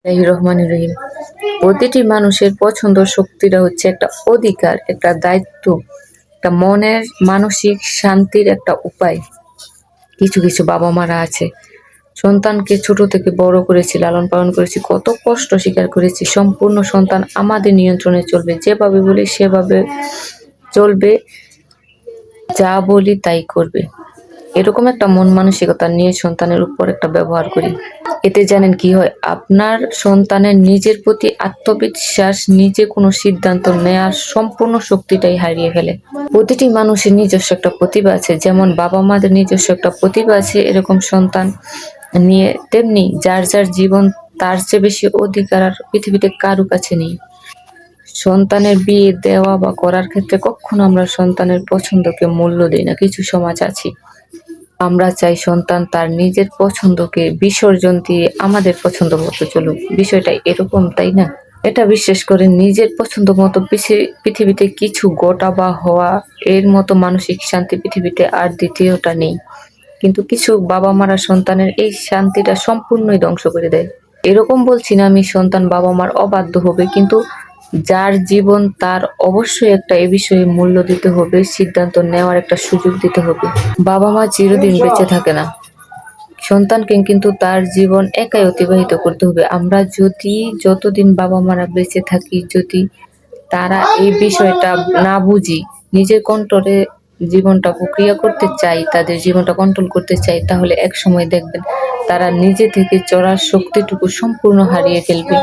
রহমানির রহিম। প্রতিটি মানুষের পছন্দ শক্তিটা হচ্ছে একটা অধিকার, একটা দায়িত্ব, একটা মনের মানসিক শান্তির একটা উপায়। কিছু কিছু বাবা মারা আছে, সন্তানকে ছোট থেকে বড় করেছি, লালন পালন করেছি, কত কষ্ট স্বীকার করেছি। সম্পূর্ণ সন্তান আমাদের নিয়ন্ত্রণে চলবে, যেভাবে বলি সেভাবে চলবে, যা বলি তাই করবে, এরকম একটা মন মানসিকতা নিয়ে সন্তানের উপর একটা ব্যবহার করি। এতে জানেন কি হয়? আপনার সন্তানের নিজের প্রতি আত্মবিশ্বাস, নিজে কোনো সিদ্ধান্ত নেয়ার সম্পূর্ণ শক্তিটাই হারিয়ে ফেলে। প্রতিটি মানুষের নিজস্ব একটা প্রতিভা আছে, যেমন বাবা মাদের নিজস্ব একটা প্রতিভা আছে, এরকম সন্তান নিয়ে তেমনি যার যার জীবন, তার চেয়ে বেশি অধিকার আর পৃথিবীতে কারো কাছে নেই। সন্তানের বিয়ে দেওয়া বা করার ক্ষেত্রে কখনো আমরা সন্তানের পছন্দকে মূল্য দিই না। কিছু সমাজ আছে, আমরা চাই সন্তান তার নিজের পছন্দকে বিসর্জন দিয়ে আমাদের পছন্দ মতো চলুক। বিষয়টা এরকম, তাই না? এটা বিশ্বাস করে নিজের পছন্দ মতো পৃথিবীতে কিছু গোটা বা হওয়া, এর মতো মানসিক শান্তি পৃথিবীতে আর দ্বিতীয়টা নেই। কিন্তু কিছু বাবা মারা সন্তানের এই শান্তিটা সম্পূর্ণই ধ্বংস করে দেয়। এরকম বলছি না আমি সন্তান বাবা মার অবাধ্য হবে, কিন্তু যার জীবন তার অবশ্যই একটা এ বিষয়ে মূল্য দিতে হবে, সিদ্ধান্ত নেওয়ার একটা সুযোগ দিতে হবে। বাবা মা চিরদিন বেঁচে থাকে না, সন্তানকে কিন্তু তার জীবন একাই অতিবাহিত করতে হবে। আমরা যদি যতদিন বাবা মারা বেঁচে থাকি, যদি তারা এই বিষয়টা না বুঝি, নিজের কন্ট্রোলে জীবনটা প্রক্রিয়া করতে চাই, তাদের জীবনটা কন্ট্রোল করতে চাই, তাহলে এক সময় দেখবেন তারা নিজে থেকে চলার শক্তিটুকু সম্পূর্ণ হারিয়ে ফেলবে।